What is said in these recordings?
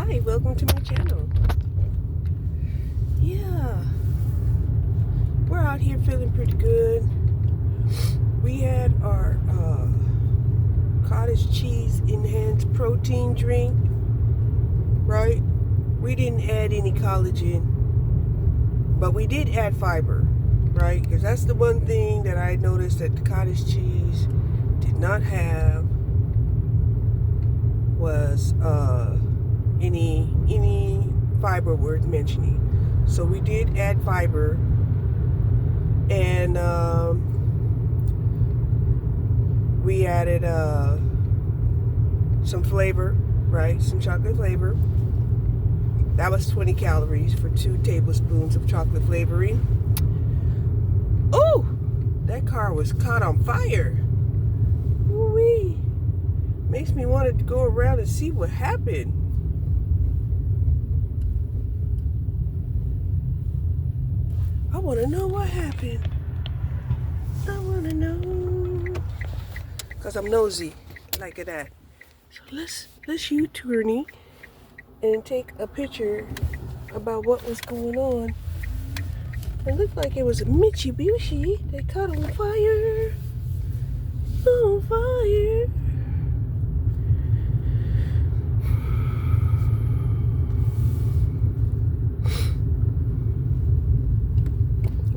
Hi, welcome to my channel. Yeah, we're out here feeling pretty good. We had our cottage cheese enhanced protein drink, right? We didn't add any collagen, but we did add fiber, right? Because that's the one thing that I noticed that the cottage cheese did not have was any fiber worth mentioning. So we did add fiber, and we added some flavor, right? Some chocolate flavor. That was 20 calories for 2 tablespoons of chocolate flavoring. Oh, that car was caught on fire. Ooh-wee. Makes me want to go around and see what happened. I want to know what happened. I want to know. Because I'm nosy like that. So let's U-turn and take a picture about what was going on. It looked like it was a Mitsubishi that caught on fire. On fire.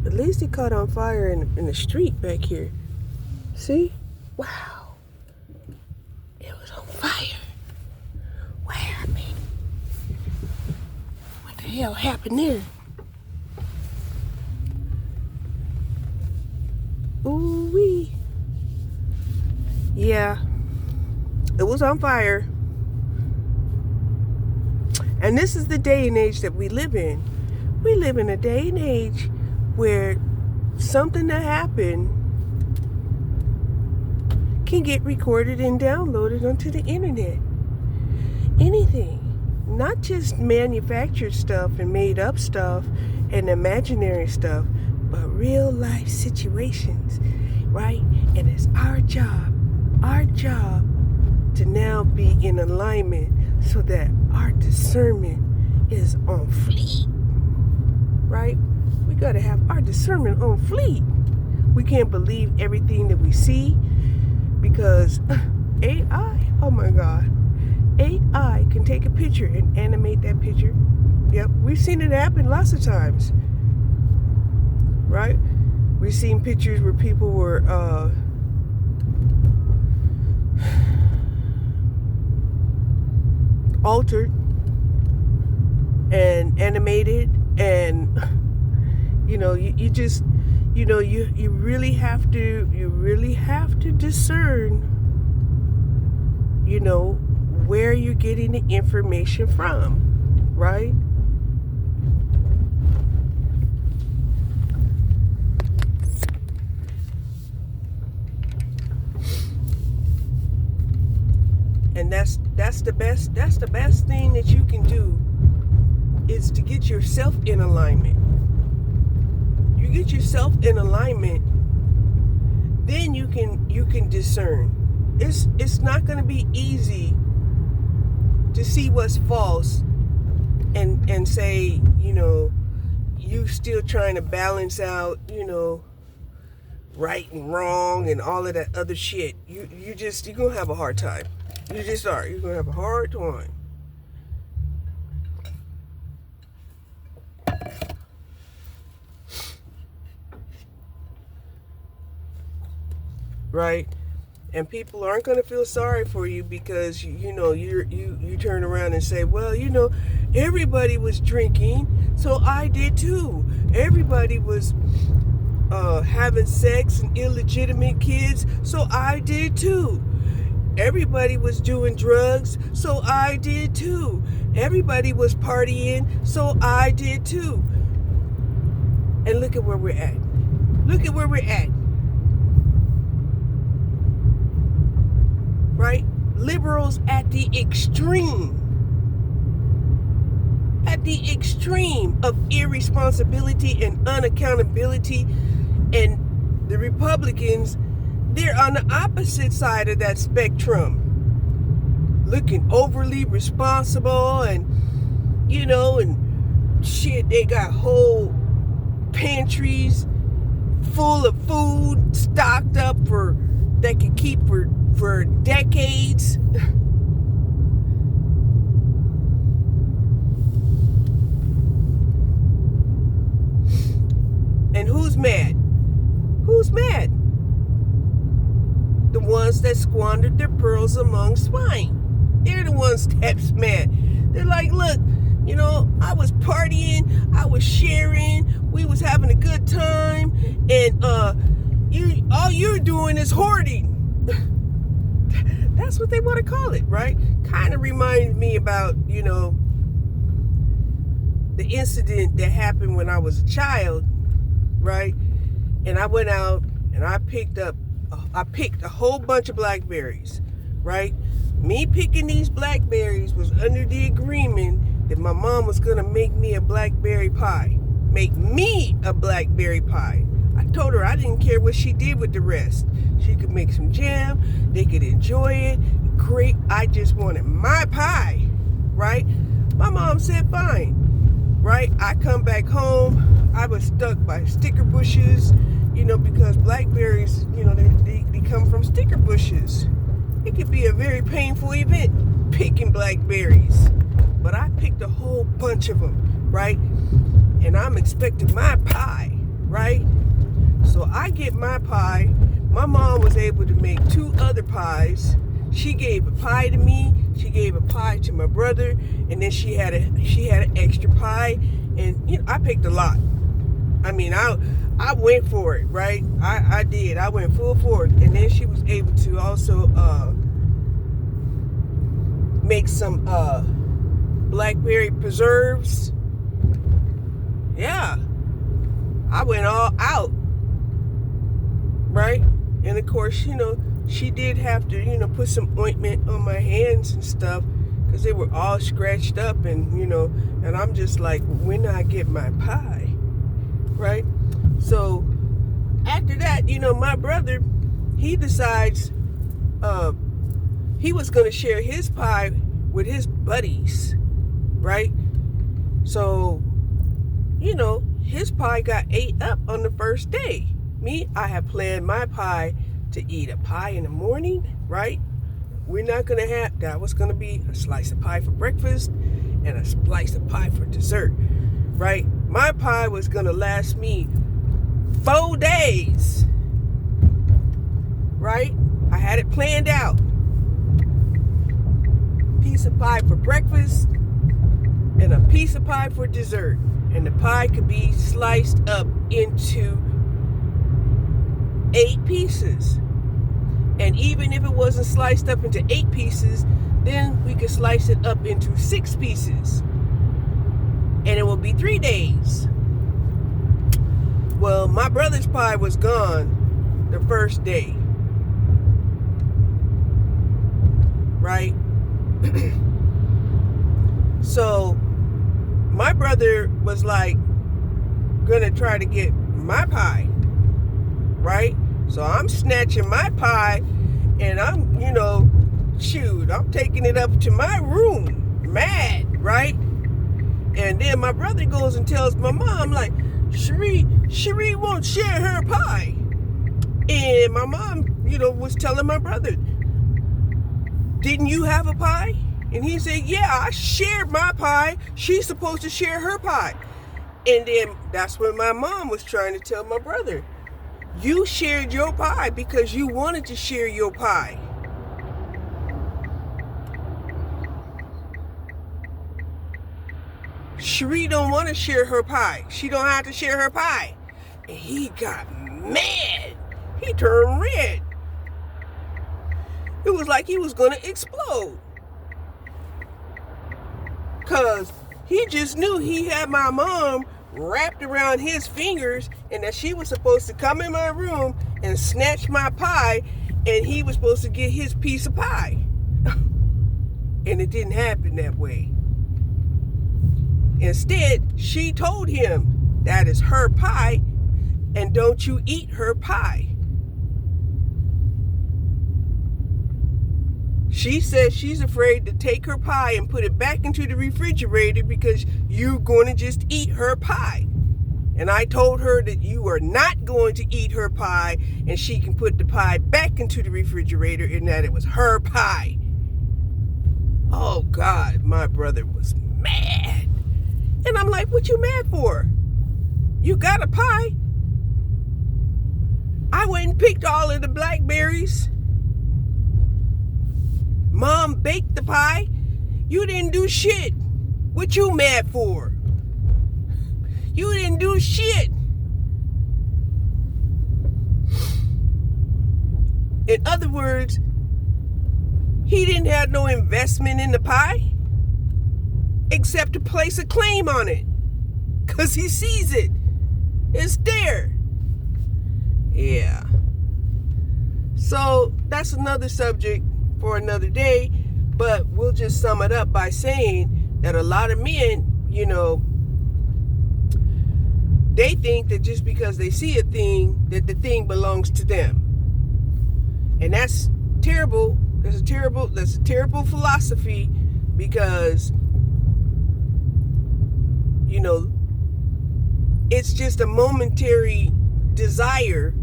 At least it caught on fire in the street back here. See? Wow. It was on fire. What happened? What the hell happened there? Ooh-wee. Yeah. It was on fire. And this is the day and age that we live in. We live in a day and age where something that happened can get recorded and downloaded onto the internet. Anything. Not just manufactured stuff and made up stuff and imaginary stuff, but real life situations, right? And it's our job to now be in alignment so that our discernment is on fleek, right? We gotta have our discernment on fleek. We can't believe everything that we see because AI, oh my God, AI can take a picture and animate that picture. Yep, we've seen it happen lots of times, right? We've seen pictures where people were altered and animated, and you really have to discern, where you're getting the information from, right? And that's the best thing that you can do, is to get yourself in alignment. You get yourself in alignment, then you can discern. It's not going to be easy to see what's false and say, you still trying to balance out, right and wrong and all of that other shit. You're going to have a hard time. You just are. You're going to have a hard time. Right? And people aren't going to feel sorry for you because, you turn around and say, well, everybody was drinking, so I did too. Everybody was having sex and illegitimate kids, so I did too. Everybody was doing drugs, so I did too. Everybody was partying, so I did too. And look at where we're at. Look at where we're at. Right? Liberals at the extreme of irresponsibility and unaccountability, and the Republicans, they're on the opposite side of that spectrum. looking overly responsible, and and shit, they got whole pantries full of food stocked up for that can keep for decades. And who's mad? Who's mad? The ones that squandered their pearls among swine. They're the ones that's mad. They're like, look, I was partying, I was sharing, we was having a good time, and all you're doing is hoarding. That's what they want to call it, right? Kind of reminds me about, the incident that happened when I was a child, right? And I went out and I picked a whole bunch of blackberries, right? Me picking these blackberries was under the agreement that my mom was gonna make me a blackberry pie. Make me a blackberry pie. I told her I didn't care what she did with the rest. She could make some jam, they could enjoy it. Great, I just wanted my pie, right? My mom said fine, right? I come back home, I was stuck by sticker bushes, because blackberries, they come from sticker bushes. It could be a very painful event picking blackberries. But I picked a whole bunch of them, right? And I'm expecting my pie, right? So I get my pie. My mom was able to make 2 other pies. She gave a pie to me. She gave a pie to my brother, and then she had an extra pie. And I picked a lot. I mean, I went for it, right? I did. I went full forward. And then she was able to also make some blackberry preserves. Yeah, I went all out, right? And of course, she did have to, put some ointment on my hands and stuff because they were all scratched up, and and I'm just like, when I get my pie, right? So after that, my brother, he decides he was going to share his pie with his buddies, right? So, his pie got ate up on the first day. Me, I had planned my pie to eat a pie in the morning, right? We're not going to have, that was going to be a slice of pie for breakfast and a slice of pie for dessert, right? My pie was going to last me 4 days, right? I had it planned out. Piece of pie for breakfast and a piece of pie for dessert. And the pie could be sliced up into 8 pieces. And even if it wasn't sliced up into 8 pieces, then we could slice it up into 6 pieces. And it will be 3 days. Well, my brother's pie was gone the first day. Right? So my brother was like gonna try to get my pie, right? So I'm snatching my pie and I'm, I'm taking it up to my room, mad, right? And then my brother goes and tells my mom, like, Cherie won't share her pie. And my mom, was telling my brother, didn't you have a pie? And he said, yeah, I shared my pie. She's supposed to share her pie. And then that's when my mom was trying to tell my brother, you shared your pie because you wanted to share your pie. Cherie don't want to share her pie. She don't have to share her pie. And he got mad. He turned red. It was like he was going to explode. Because he just knew he had my mom wrapped around his fingers and that she was supposed to come in my room and snatch my pie and he was supposed to get his piece of pie. And it didn't happen that way. Instead, she told him, that is her pie and don't you eat her pie. She says she's afraid to take her pie and put it back into the refrigerator because you're going to just eat her pie. And I told her that you are not going to eat her pie and she can put the pie back into the refrigerator and that it was her pie. Oh God, my brother was mad. And I'm like, what you mad for? You got a pie. I went and picked all of the blackberries. Mom baked the pie. You didn't do shit. What you mad for? You didn't do shit. In other words, he didn't have no investment in the pie except to place a claim on it because he sees it. It's there. Yeah. So that's another subject for another day, but we'll just sum it up by saying that a lot of men, they think that just because they see a thing, that the thing belongs to them. And that's terrible. That's a terrible philosophy because, it's just a momentary desire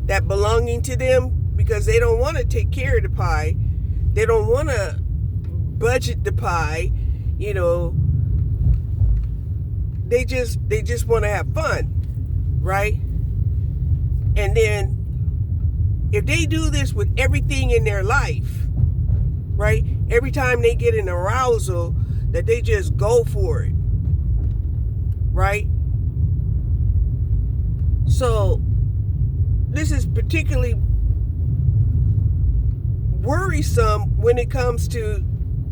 that belonging to them because they don't want to take care of the pie. They don't want to budget the pie, They just want to have fun, right? And then if they do this with everything in their life, right? Every time they get an arousal, that they just go for it, right? So this is particularly worrisome when it comes to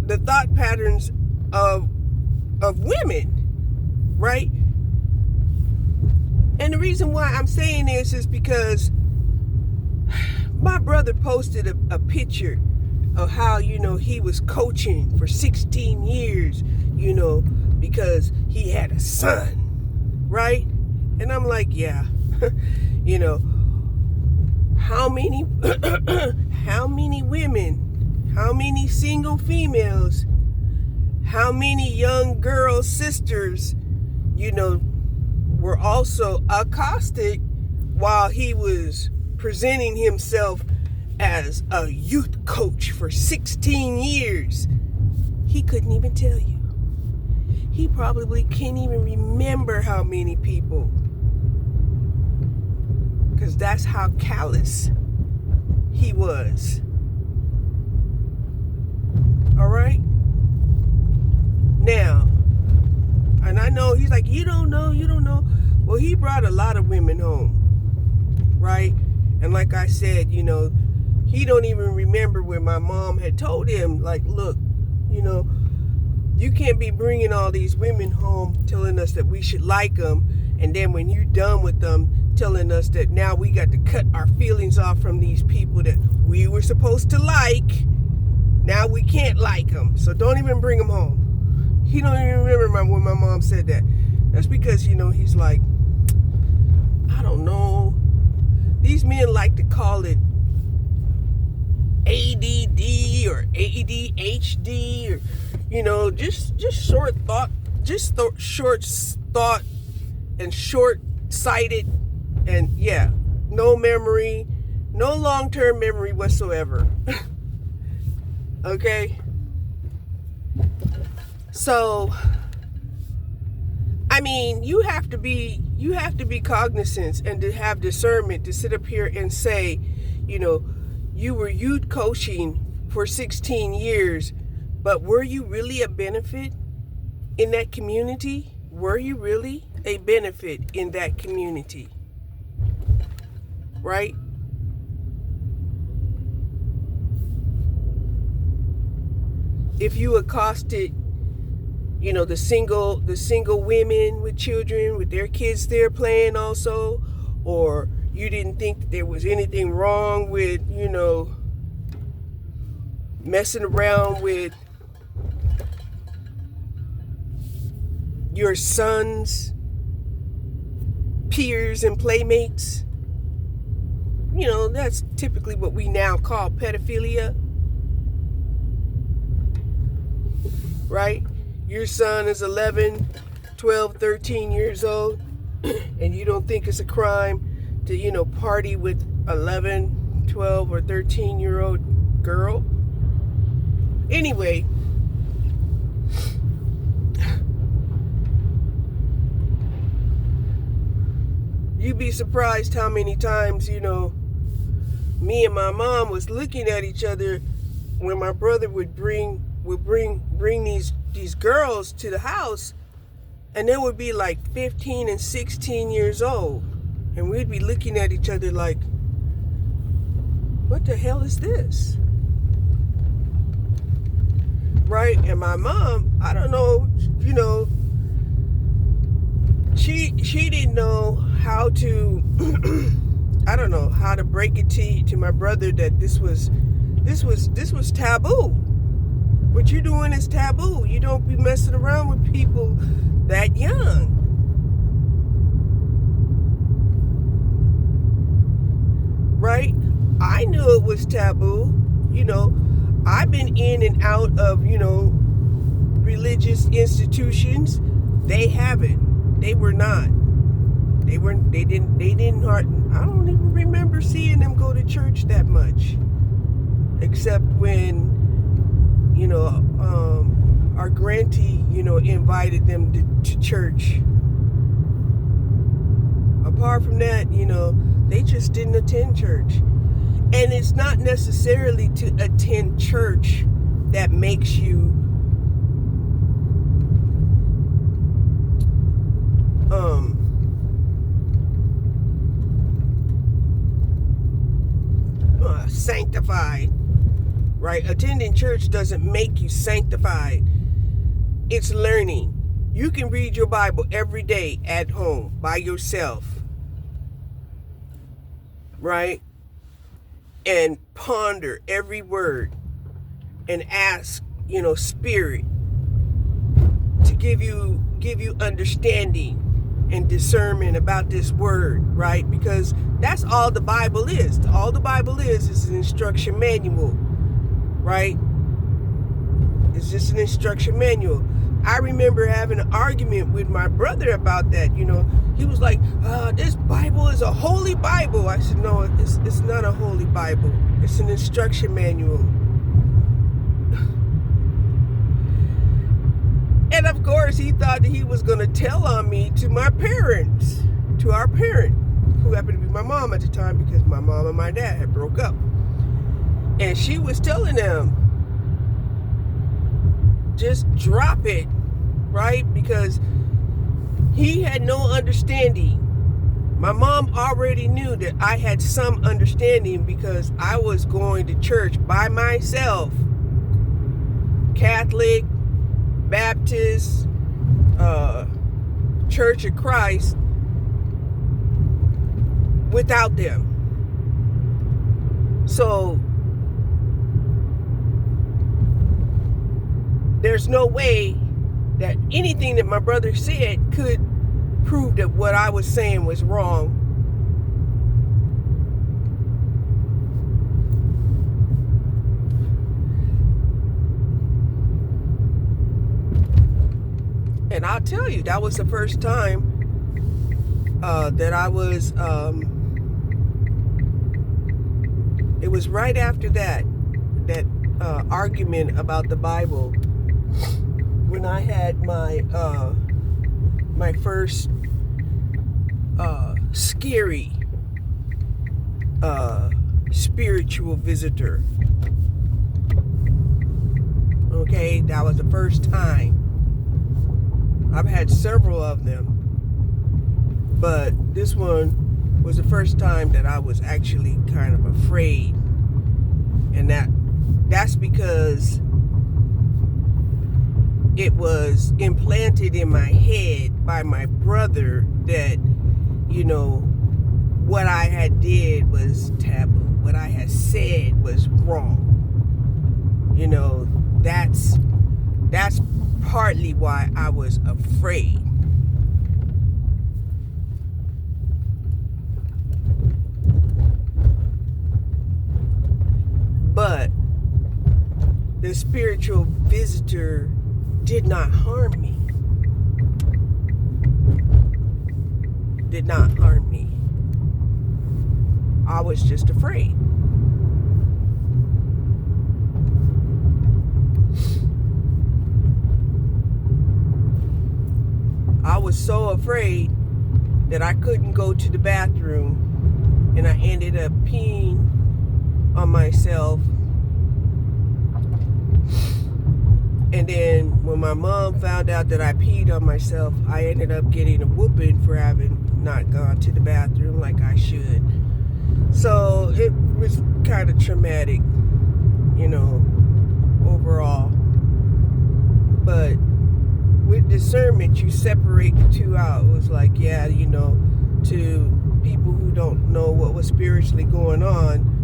the thought patterns of women, right? And the reason why I'm saying this is because my brother posted a picture of how, he was coaching for 16 years, because he had a son, right? And I'm like, yeah, how many women, how many single females, how many young girl sisters, were also accosted while he was presenting himself as a youth coach for 16 years. He couldn't even tell you. He probably can't even remember how many people. Because that's how callous he was. All right? Now, and I know he's like, you don't know. Well, he brought a lot of women home, right? And like I said, he don't even remember when my mom had told him, like, look, you can't be bringing all these women home telling us that we should like them. And then when you're done with them, telling us that now we got to cut our feelings off from these people that we were supposed to like. Now we can't like them. So don't even bring them home. He don't even remember when my mom said that. That's because, he's like, I don't know. These men like to call it ADD or ADHD or, just short thought, short thought and short-sighted and, yeah, no memory, no long-term memory whatsoever. Okay? So, I mean, you have to be cognizant and to have discernment to sit up here and say, you were youth coaching for 16 years, but were you really a benefit in that community? Were you really a benefit in that community? Right? If you accosted, the single women with children, with their kids there playing also, or you didn't think that there was anything wrong with, messing around with your son's peers and playmates. That's typically what we now call pedophilia. right? Your son is 11, 12, 13 years old, and you don't think it's a crime to, party with 11, 12, or 13-year-old girl? Anyway, you'd be surprised how many times, me and my mom was looking at each other when my brother would bring these girls to the house, and they would be like 15 and 16 years old, and we'd be looking at each other like, what the hell is this? Right? And my mom, I don't know, she didn't know how to I don't know how to break it to my brother that this was taboo. What you're doing is taboo. You don't be messing around with people that young. Right? I knew it was taboo. I've been in and out of, religious institutions. They haven't. They were not. They didn't I don't even remember seeing them go to church that much. Except when, our grantee, invited them to church. Apart from that, they just didn't attend church. And it's not necessarily to attend church that makes you sanctified, right? Attending church doesn't make you sanctified. It's learning. You can read your Bible every day at home by yourself, right? And ponder every word and ask, Spirit to give you understanding and discernment about this word, right? Because that's all the Bible is. All the Bible is an instruction manual, right? It's just an instruction manual. I remember having an argument with my brother about that. He was like, this Bible is a holy Bible. I said, no, it's not a holy Bible. It's an instruction manual. And of course, he thought that he was going to tell on me to my parents, to our parent, who happened to be my mom at the time, because my mom and my dad had broke up. And she was telling them, just drop it, right? Because he had no understanding. My mom already knew that I had some understanding because I was going to church by myself. Catholic, Baptist, Church of Christ, without them. So there's no way that anything that my brother said could prove that what I was saying was wrong. And I'll tell you, that was the first time that I was, it was right after that argument about the Bible, when I had my first scary spiritual visitor. Okay, that was the first time. I've had several of them, but this one was the first time that I was actually kind of afraid. And that's because it was implanted in my head by my brother that, what I had did was taboo. What I had said was wrong. That's partly why I was afraid. But the spiritual visitor did not harm me. Did not harm me. I was just afraid. I was so afraid that I couldn't go to the bathroom, and I ended up peeing on myself. And then when my mom found out that I peed on myself, I ended up getting a whooping for having not gone to the bathroom like I should. So it was kind of traumatic, overall. But with discernment, you separate the two out. It was like, to people who don't know what was spiritually going on,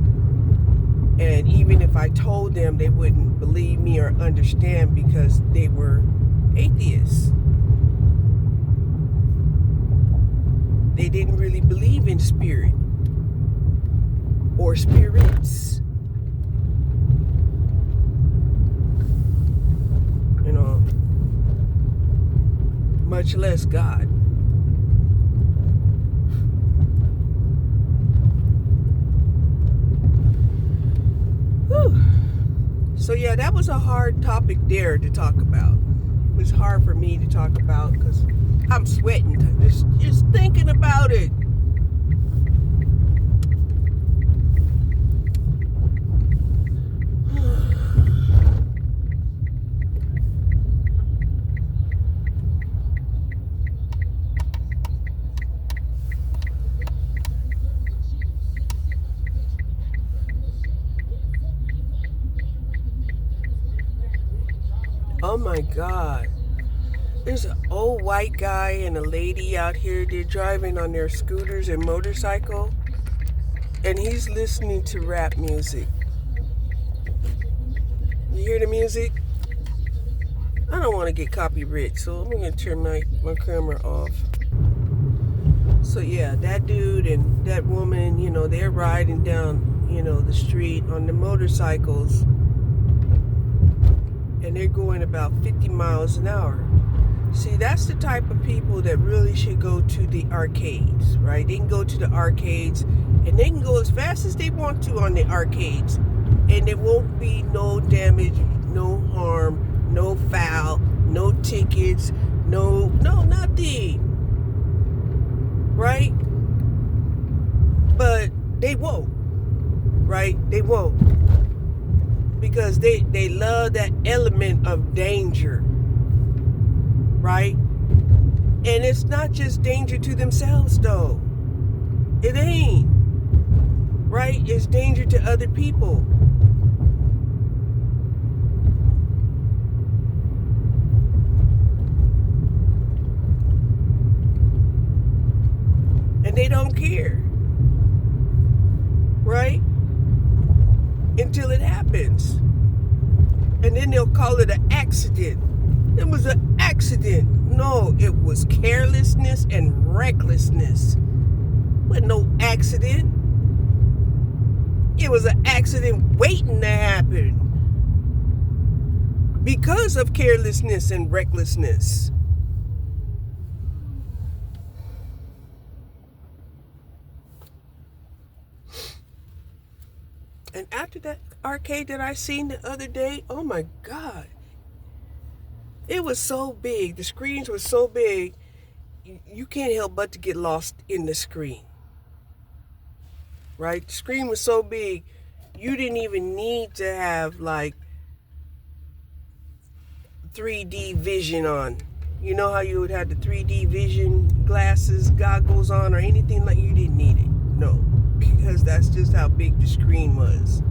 and even if I told them, they wouldn't believe me or understand because they were atheists. They didn't really believe in spirit or spirits. Much less God. Whew. So yeah, that was a hard topic there to talk about. It was hard for me to talk about because I'm sweating just thinking about it. Oh my God. There's an old white guy and a lady out here. They're driving on their scooters and motorcycle. And he's listening to rap music. You hear the music? I don't want to get copyright, so I'm going to turn my camera off. So yeah, that dude and that woman, they're riding down, the street on the motorcycles. And they're going about 50 miles an hour. See, that's the type of people that really should go to the arcades, right? They can go to the arcades and they can go as fast as they want to on the arcades. And there won't be no damage, no harm, no foul, no tickets, no nothing. Right? But they won't. Right? They won't. Because they love that element of danger, right? And it's not just danger to themselves, though. It ain't, right? It's danger to other people. And they don't care, right? Until it happens. And then they'll call it an accident. It was an accident. No, it was carelessness and recklessness. But no accident. It was an accident waiting to happen. Because of carelessness and recklessness. And after that arcade that I seen the other day, oh my God. It was so big. The screens were so big, you can't help but to get lost in the screen. Right? The screen was so big, you didn't even need to have like 3D vision on. You know how you would have the 3D vision glasses, goggles on, or anything like you didn't need it. No. Because that's just how big the screen was.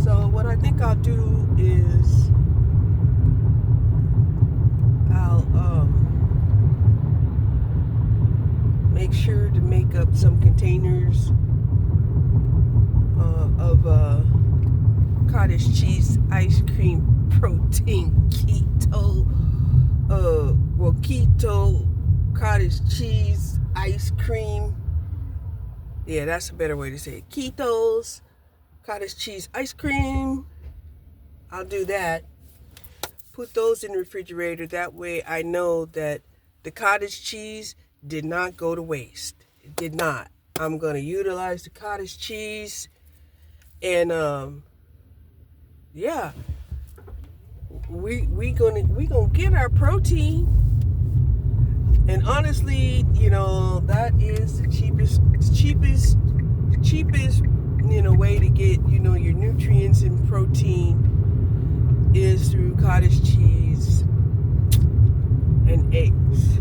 So what I think I'll do is I'll make sure to make up some containers of cottage cheese ice cream protein keto keto cottage cheese ice cream. Yeah, that's a better way to say it. Ketos cottage cheese ice cream. I'll do that. Put those in the refrigerator. That way I know that the cottage cheese did not go to waste. It did not. I'm going to utilize the cottage cheese. And yeah, we gonna get our protein. And honestly, that is the cheapest way to get your nutrients and protein is through cottage cheese and eggs.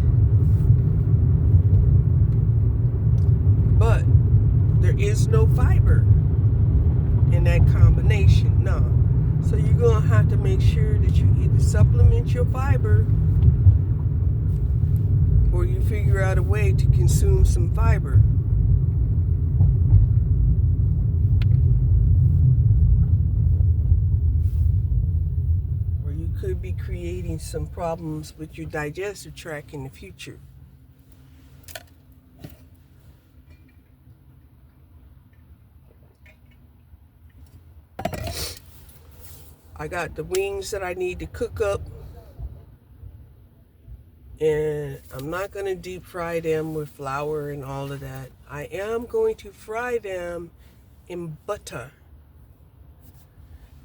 But there is no fiber in that combination, no. So you're gonna have to make sure that you either supplement your fiber or you figure out a way to consume some fiber. Or you could be creating some problems with your digestive tract in the future. I got the wings that I need to cook up, and I'm not going to deep fry them with flour and all of that. I am going to fry them in butter.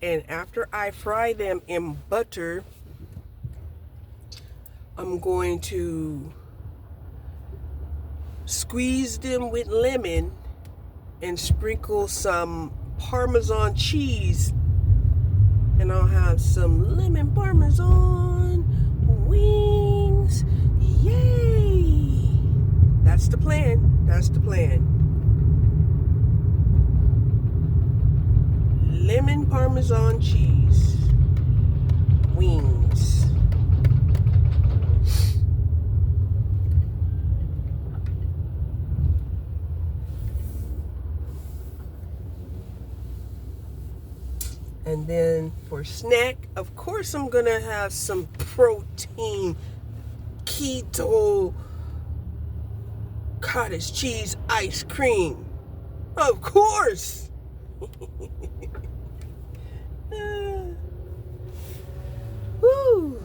And after I fry them in butter, I'm going to squeeze them with lemon and sprinkle some Parmesan cheese. And I'll have some lemon Parmesan wings. Yay! That's the plan. That's the plan. Lemon Parmesan cheese wings. And then for snack, of course I'm gonna have some protein keto cottage cheese ice cream. Of course. Woo.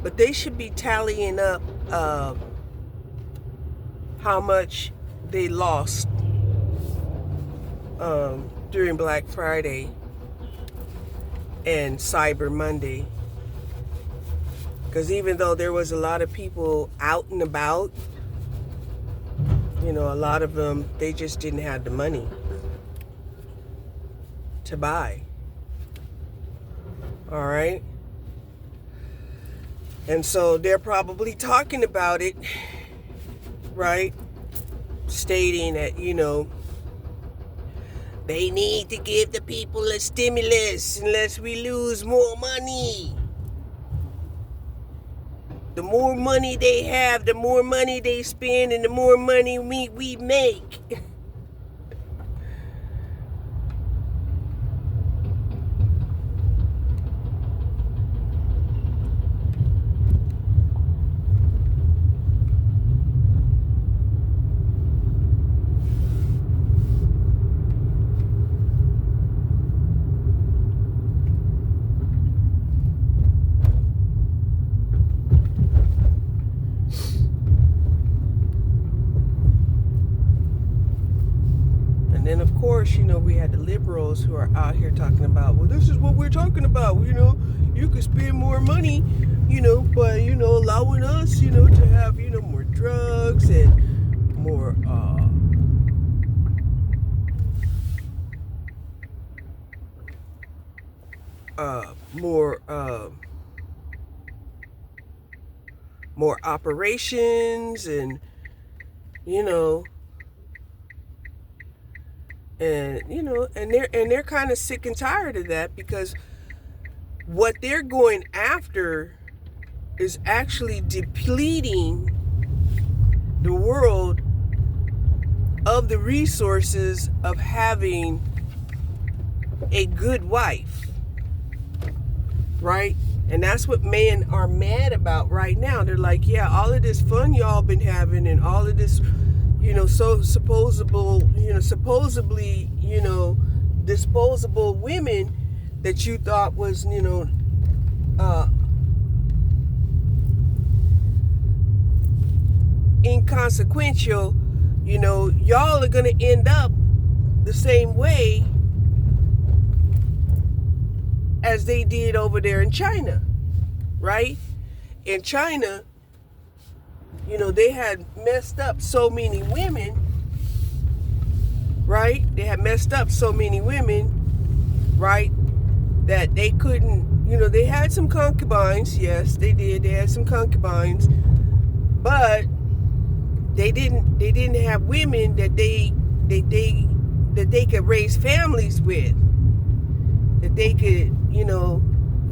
But they should be tallying up how much they lost during Black Friday and Cyber Monday. Because even though there was a lot of people out and about, a lot of them, they just didn't have the money to buy. All right? And so they're probably talking about it, right? Stating that, they need to give the people a stimulus unless we lose more money. The more money they have, the more money they spend, and the more money we make. And of course, we had the liberals who are out here talking about, well, this is what we're talking about. You could spend more money, by, allowing us, to have, more drugs and more, more operations and, and they're kind of sick and tired of that, because what they're going after is actually depleting the world of the resources of having a good wife. right? And that's what men are mad about right now. They're like, yeah, all of this fun y'all been having and all of this, so supposedly, disposable women that you thought was, uh, inconsequential, y'all are going to end up the same way as they did over there in China, right? In China, they had messed up so many women, right? They had messed up so many women, right? That they couldn't, they had some concubines. Yes, they did. They had some concubines, but they didn't have women that they could raise families with, that they could,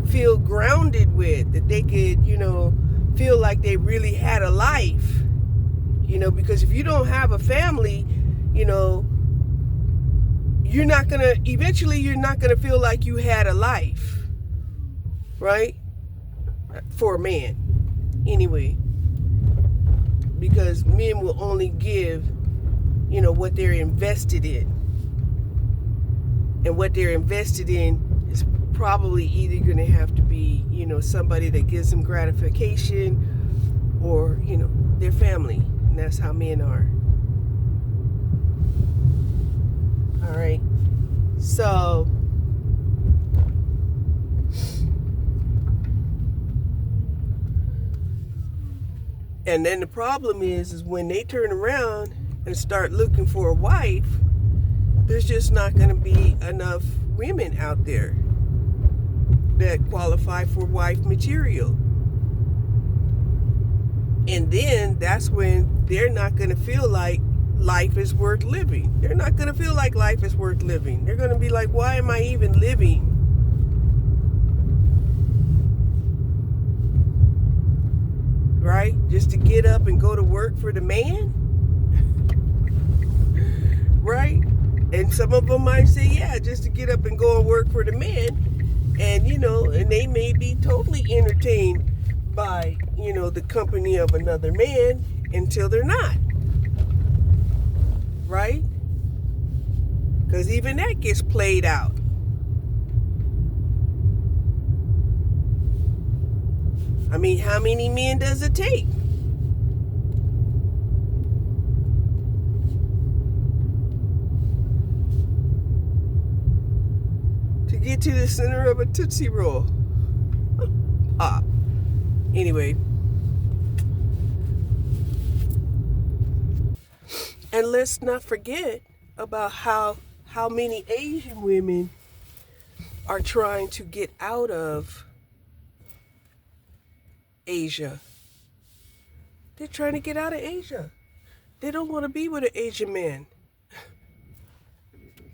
feel grounded with, that they could, feel like they really had a life, because if you don't have a family, eventually you're not gonna feel like you had a life, right? For a man, anyway, because men will only give, what they're invested in, and what they're invested in is probably either going to have to be, somebody that gives them gratification, or, their family. And that's how men are. All right. So, and then the problem is when they turn around and start looking for a wife, there's just not going to be enough women out there that qualify for wife material. And then that's when they're not going to feel like life is worth living. They're not going to feel like life is worth living. They're going to be like, why am I even living? Right? Just to get up and go to work for the man? Right? And some of them might say, yeah, just to get up and go and work for the man. And, and they may be totally entertained by, the company of another man until they're not. Right? Because even that gets played out. I mean, how many men does it take? To get to the center of a Tootsie Roll? Pop. Anyway. And let's not forget about how many Asian women are trying to get out of Asia. They're trying to get out of Asia. They don't want to be with an Asian man.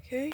Okay?